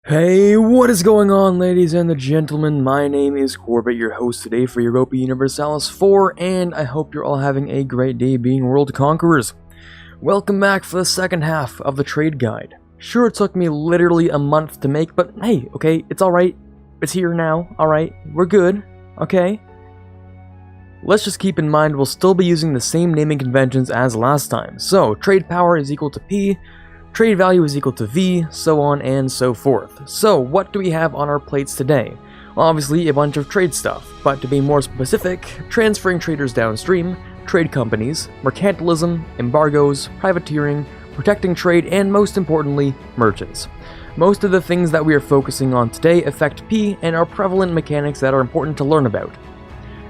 Hey, what is going on, ladies and gentlemen? My name is Quarbit, your host today for Europa Universalis 4, and I hope you're all having a great day being world conquerors. Welcome back for the second half of the trade guide. Sure, it took me literally a month to make, but hey, okay, it's alright. It's here now, alright? We're good, okay? Let's just keep in mind we'll still be using the same naming conventions as last time. So, trade power is equal to P, trade value is equal to V, so on and so forth. So, what do we have on our plates today? Well, obviously a bunch of trade stuff, but to be more specific, transferring traders downstream, trade companies, mercantilism, embargoes, privateering, protecting trade, and most importantly, merchants. Most of the things that we are focusing on today affect P and are prevalent mechanics that are important to learn about.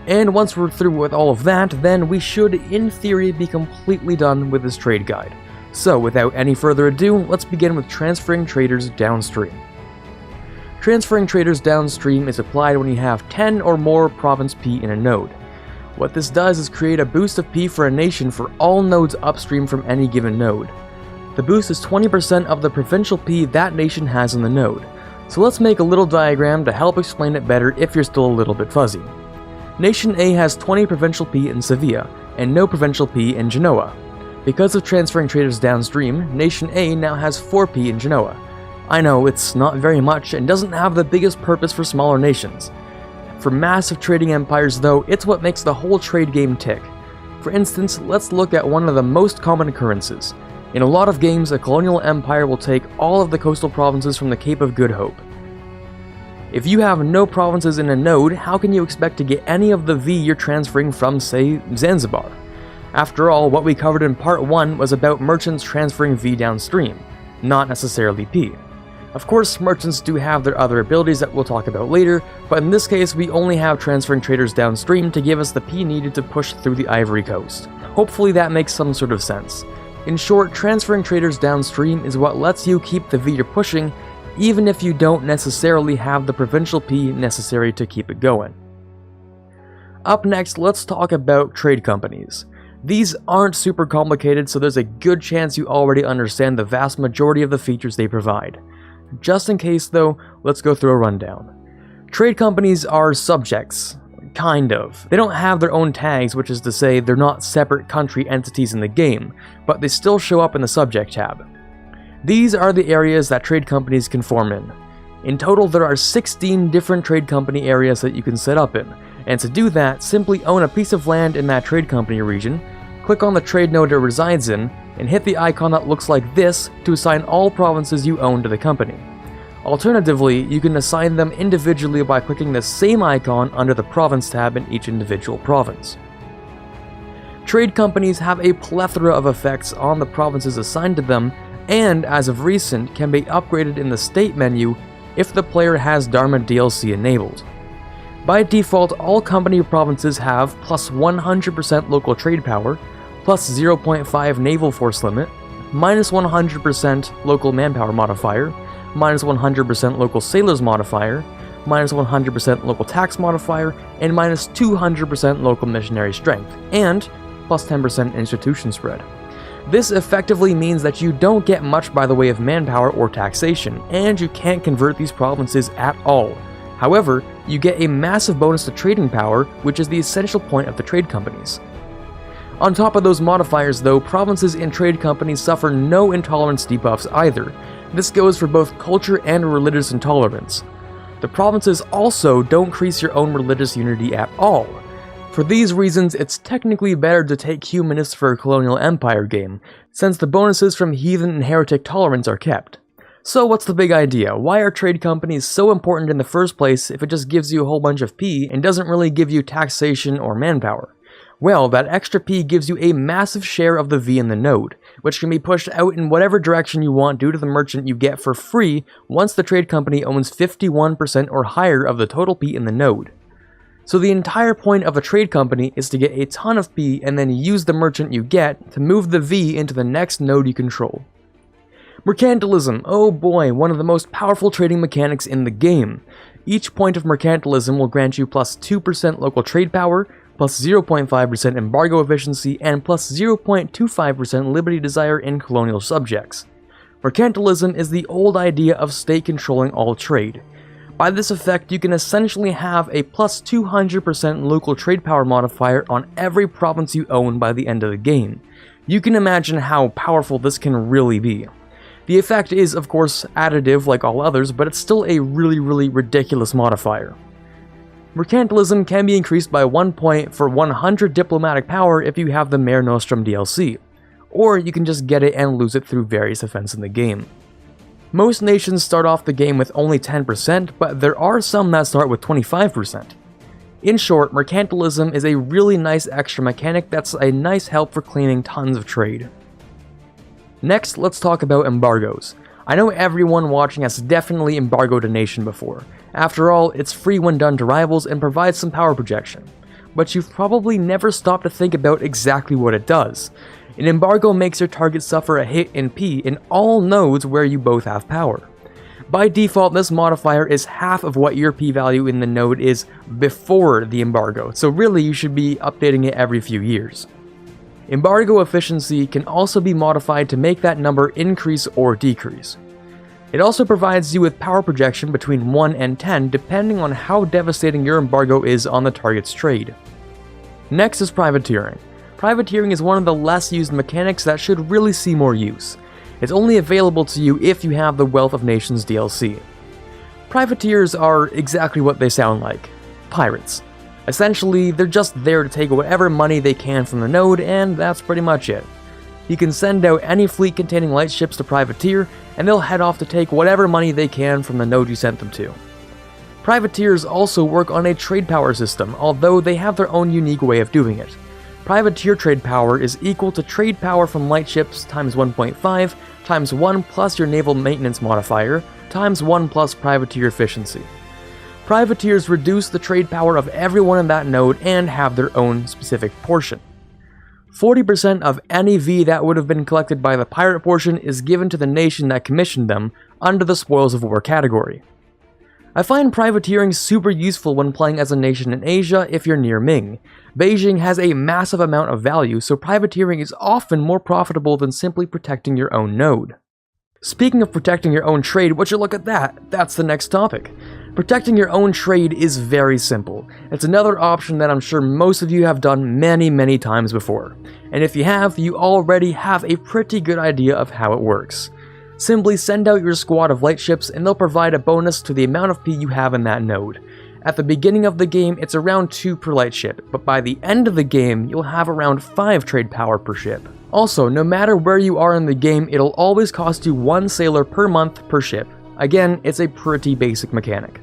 And once we're through with all of that, then we should, in theory, be completely done with this trade guide. So, without any further ado, let's begin with transferring traders downstream. Transferring traders downstream is applied when you have 10 or more province P in a node. What this does is create a boost of P for a nation for all nodes upstream from any given node. The boost is 20% of the provincial P that nation has in the node. So let's make a little diagram to help explain it better if you're still a little bit fuzzy. Nation A has 20 provincial P in Sevilla, and no provincial P in Genoa. Because of transferring traders downstream, Nation A now has 4P in Genoa. I know, it's not very much and doesn't have the biggest purpose for smaller nations. For massive trading empires though, it's what makes the whole trade game tick. For instance, let's look at one of the most common occurrences. In a lot of games, a colonial empire will take all of the coastal provinces from the Cape of Good Hope. If you have no provinces in a node, how can you expect to get any of the V you're transferring from, say, Zanzibar? After all, what we covered in part 1 was about merchants transferring V downstream, not necessarily P. Of course, merchants do have their other abilities that we'll talk about later, but in this case we only have transferring traders downstream to give us the P needed to push through the Ivory Coast. Hopefully that makes some sort of sense. In short, transferring traders downstream is what lets you keep the V you're pushing, even if you don't necessarily have the provincial P necessary to keep it going. Up next, let's talk about trade companies. These aren't super complicated, so there's a good chance you already understand the vast majority of the features they provide. Just in case though, let's go through a rundown. Trade companies are subjects. Kind of. They don't have their own tags, which is to say they're not separate country entities in the game, but they still show up in the subject tab. These are the areas that trade companies can form in. In total, there are 16 different trade company areas that you can set up in, and to do that, simply own a piece of land in that trade company region, click on the trade node it resides in, and hit the icon that looks like this to assign all provinces you own to the company. Alternatively, you can assign them individually by clicking the same icon under the Province tab in each individual province. Trade companies have a plethora of effects on the provinces assigned to them, and as of recent, can be upgraded in the State menu if the player has Dharma DLC enabled. By default, all company provinces have plus 100% local trade power, plus 0.5 naval force limit, minus 100% local manpower modifier, minus 100% local sailors modifier, minus 100% local tax modifier, and minus 200% local missionary strength, and plus 10% institution spread. This effectively means that you don't get much by the way of manpower or taxation, and you can't convert these provinces at all. However, you get a massive bonus to trading power, which is the essential point of the trade companies. On top of those modifiers though, provinces in trade companies suffer no intolerance debuffs either. This goes for both culture and religious intolerance. The provinces also don't increase your own religious unity at all. For these reasons, it's technically better to take humanists for a colonial empire game, since the bonuses from heathen and heretic tolerance are kept. So what's the big idea? Why are trade companies so important in the first place if it just gives you a whole bunch of P and doesn't really give you taxation or manpower? Well, that extra P gives you a massive share of the V in the node, which can be pushed out in whatever direction you want due to the merchant you get for free once the trade company owns 51% or higher of the total P in the node. So the entire point of a trade company is to get a ton of P and then use the merchant you get to move the V into the next node you control. Mercantilism, oh boy, one of the most powerful trading mechanics in the game. Each point of mercantilism will grant you plus 2% local trade power, plus 0.5% embargo efficiency, and plus 0.25% liberty desire in colonial subjects. Mercantilism is the old idea of state controlling all trade. By this effect, you can essentially have a plus 200% local trade power modifier on every province you own by the end of the game. You can imagine how powerful this can really be. The effect is, of course, additive like all others, but it's still a really ridiculous modifier. Mercantilism can be increased by 1 point for 100 diplomatic power if you have the Mare Nostrum DLC, or you can just get it and lose it through various events in the game. Most nations start off the game with only 10%, but there are some that start with 25%. In short, Mercantilism is a really nice extra mechanic that's a nice help for claiming tons of trade. Next, let's talk about embargoes. I know everyone watching has definitely embargoed a nation before. After all, it's free when done to rivals and provides some power projection. But you've probably never stopped to think about exactly what it does. An embargo makes your target suffer a hit in P in all nodes where you both have power. By default, this modifier is half of what your P value in the node is before the embargo, so really you should be updating it every few years. Embargo efficiency can also be modified to make that number increase or decrease. It also provides you with power projection between 1 and 10 depending on how devastating your embargo is on the target's trade. Next is Privateering. Privateering is one of the less used mechanics that should really see more use. It's only available to you if you have the Wealth of Nations DLC. Privateers are exactly what they sound like: pirates. Essentially, they're just there to take whatever money they can from the node, and that's pretty much it. You can send out any fleet containing light ships to privateer, and they'll head off to take whatever money they can from the node you sent them to. Privateers also work on a trade power system, although they have their own unique way of doing it. Privateer trade power is equal to trade power from light ships times 1.5 times 1 plus your naval maintenance modifier times 1 plus privateer efficiency. Privateers reduce the trade power of everyone in that node and have their own specific portion. 40% of any V that would have been collected by the pirate portion is given to the nation that commissioned them under the Spoils of War category. I find privateering super useful when playing as a nation in Asia if you're near Ming. Beijing has a massive amount of value, so privateering is often more profitable than simply protecting your own node. Speaking of protecting your own trade, would you look at that? That's the next topic. Protecting your own trade is very simple. It's another option that I'm sure most of you have done many times before. And if you have, you already have a pretty good idea of how it works. Simply send out your squad of light ships and they'll provide a bonus to the amount of P you have in that node. At the beginning of the game, it's around 2 per light ship, but by the end of the game, you'll have around 5 trade power per ship. Also, no matter where you are in the game, it'll always cost you 1 sailor per month per ship. Again, it's a pretty basic mechanic.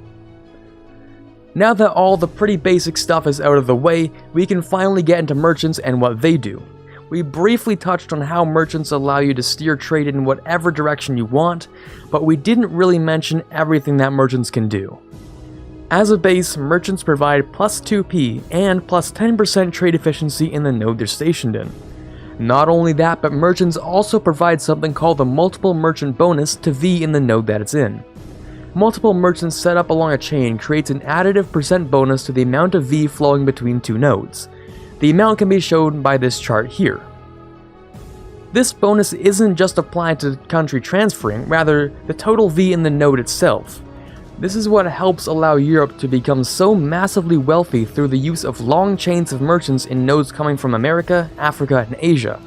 Now that all the pretty basic stuff is out of the way, we can finally get into merchants and what they do. We briefly touched on how merchants allow you to steer trade in whatever direction you want, but we didn't really mention everything that merchants can do. As a base, merchants provide plus 2p and plus 10% trade efficiency in the node they're stationed in. Not only that, but merchants also provide something called the multiple merchant bonus to V in the node that it's in. Multiple merchants set up along a chain creates an additive percent bonus to the amount of V flowing between 2 nodes. The amount can be shown by this chart here. This bonus isn't just applied to country transferring, rather the total V in the node itself. This is what helps allow Europe to become so massively wealthy through the use of long chains of merchants in nodes coming from America, Africa, and Asia.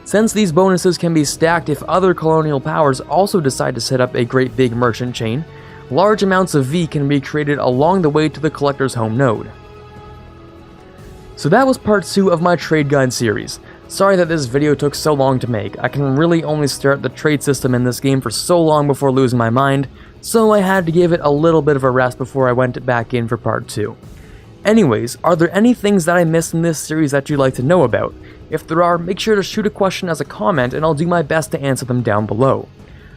Since these bonuses can be stacked if other colonial powers also decide to set up a great big merchant chain, large amounts of V can be created along the way to the collector's home node. So that was part 2 of my trade guide series. Sorry that this video took so long to make. I can really only start the trade system in this game for so long before losing my mind, so I had to give it a little bit of a rest before I went back in for part 2. Anyways, are there any things that I missed in this series that you'd like to know about? If there are, make sure to shoot a question as a comment and I'll do my best to answer them down below.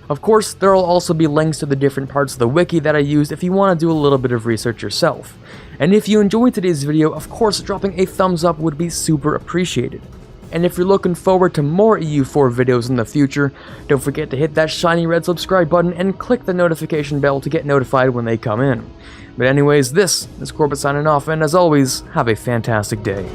Of course, there will also be links to the different parts of the wiki that I used if you want to do a little bit of research yourself. And if you enjoyed today's video, of course dropping a thumbs up would be super appreciated. And if you're looking forward to more EU4 videos in the future, don't forget to hit that shiny red subscribe button and click the notification bell to get notified when they come in. But anyways, this is Quarbit signing off, and as always, have a fantastic day.